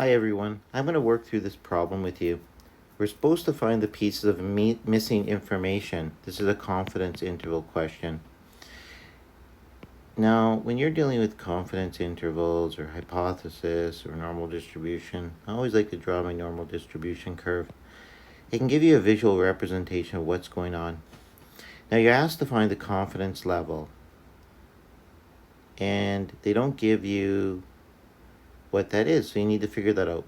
Hi everyone, I'm going to work through this problem with you. We're supposed to find the pieces of missing information. This is a confidence interval question. Now, when you're dealing with confidence intervals or hypothesis or normal distribution, I always like to draw my normal distribution curve. It can give you a visual representation of what's going on. Now, you're asked to find the confidence level, and they don't give you what that is, so you need to figure that out.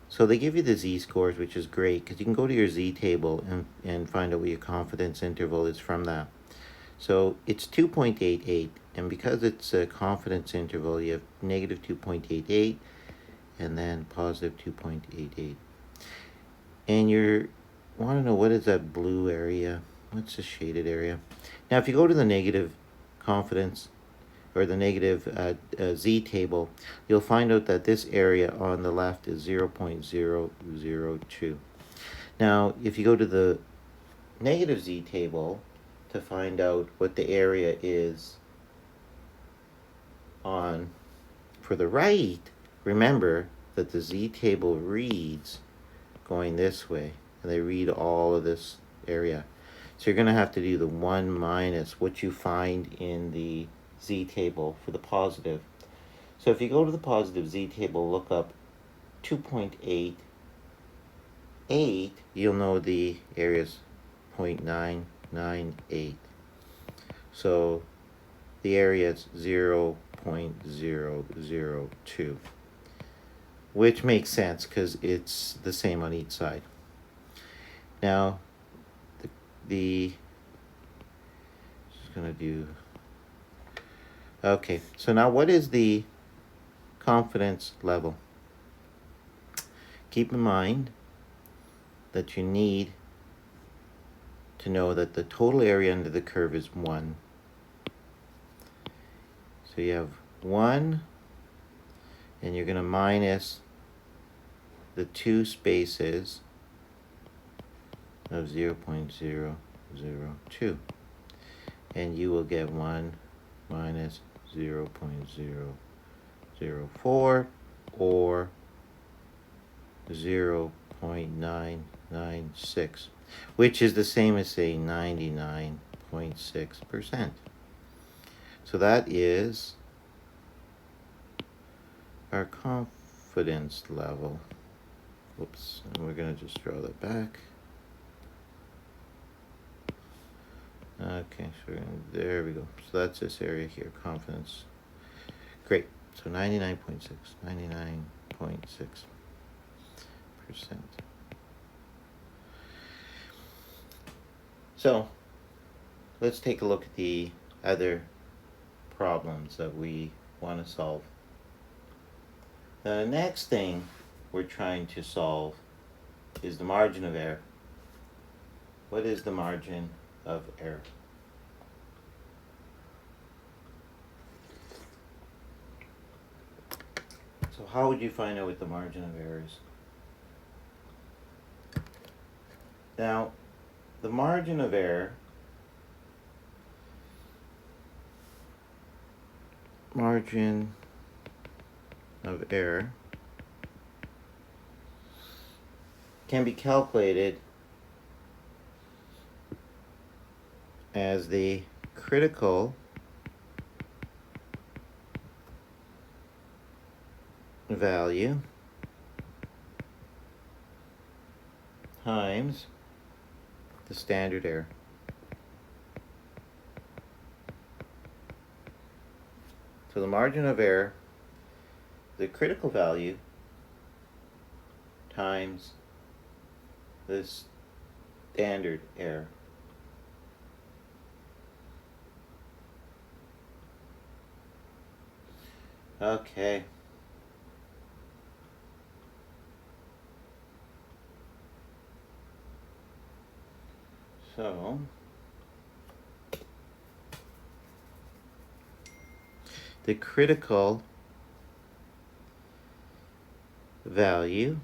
So they give you the z-scores, which is great because you can go to your z-table and find out what your confidence interval is from that. So it's 2.88, and because it's a confidence interval, you have negative 2.88 and then positive 2.88. And you want to know, what is that blue area? What's the shaded area? Now, if you go to the negative confidence or the negative z-table, you'll find out that this area on the left is 0.002. Now, if you go to the negative z-table to find out what the area is on for the right, remember that the z-table reads going this way, and they read all of this area. So you're going to have to do the 1 minus what you find in the z-table for the positive. So if you go to the positive z-table, look up 2.88, you'll know the area is 0.998. So the area is 0.002, which makes sense because it's the same on each side. Now, just going to do... Okay, so now what is the confidence level? Keep in mind that you need to know that the total area under the curve is 1. So you have 1, and you're going to minus the 2 spaces of 0.002, and you will get 1 minus 0.004 or 0.996, which is the same as saying 99.6%. So that is our confidence level. Whoops, and we're going to just draw that back. Okay, so there we go. So that's this area here, confidence. Great. So 99.6%. So let's take a look at the other problems that we want to solve. The next thing we're trying to solve is the margin of error. What is the margin of error? So how would you find out what the margin of error is? Now, the margin of error can be calculated as the critical value times the standard error. So the margin of error, the critical value times the standard error. Okay. So the critical value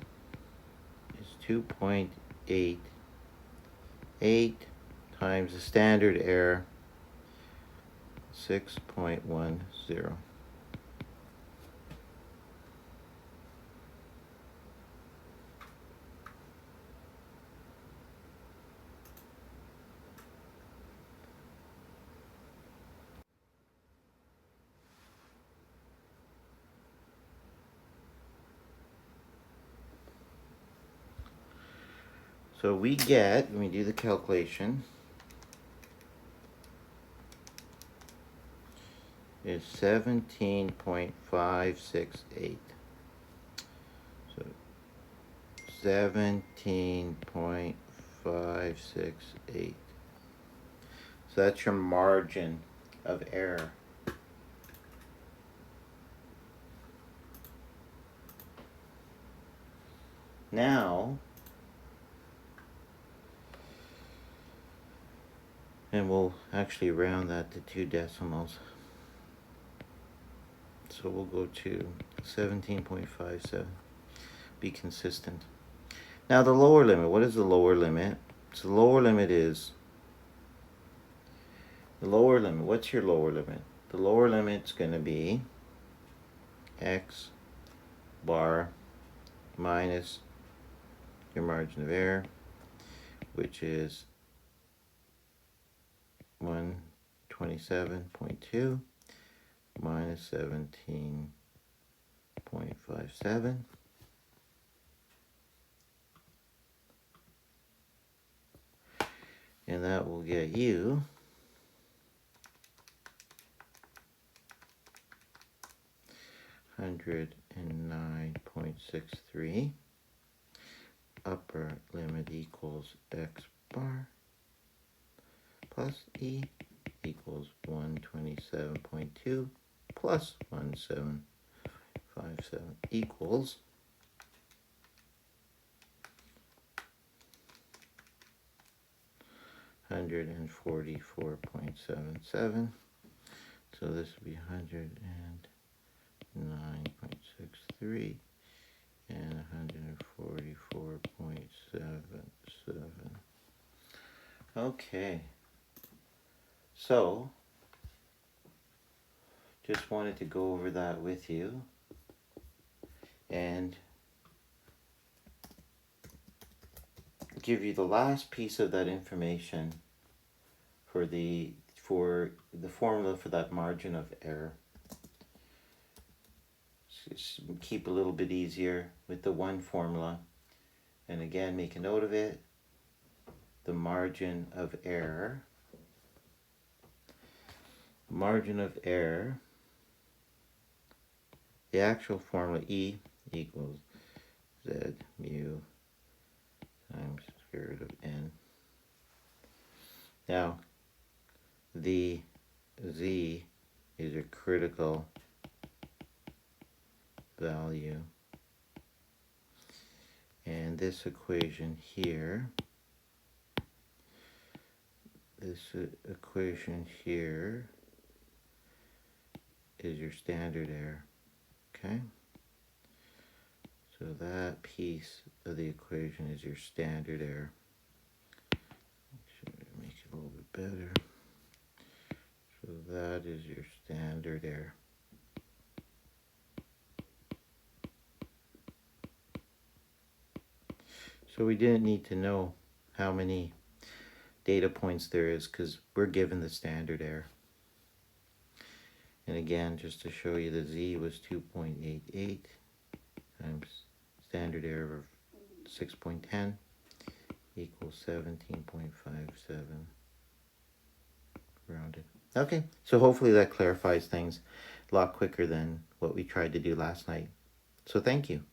is 2.88 times the standard error, 6.10. So we get, when we do the calculation, is 17.568. So 17.568. So that's your margin of error. Now, and we'll actually round that to 2 decimals. So we'll go to 17.57. Be consistent. Now the lower limit, what is the lower limit? So the lower limit is, what's your lower limit? The lower limit's going to be x bar minus your margin of error, which is 127.2 minus 17.57. And that will get you 109.63. Upper limit equals x bar plus e equals 127.2 plus 1757 equals 144.77. So this would be 109.63 and 144.77. Okay. So, just wanted to go over that with you and give you the last piece of that information for the formula for that margin of error. Just keep a little bit easier with the one formula, and again make a note of it. The margin of error, the actual formula E equals Z mu times square root of n. Now the Z is a critical value, and this equation here, is your standard error. Okay, so that piece of the equation is your standard error. Make it a little bit better. So that is your standard error. So we didn't need to know how many data points there is because we're given the standard error. And again, just to show you, the Z was 2.88 times standard error of 6.10 equals 17.57 rounded. Okay, so hopefully that clarifies things a lot quicker than what we tried to do last night. So thank you.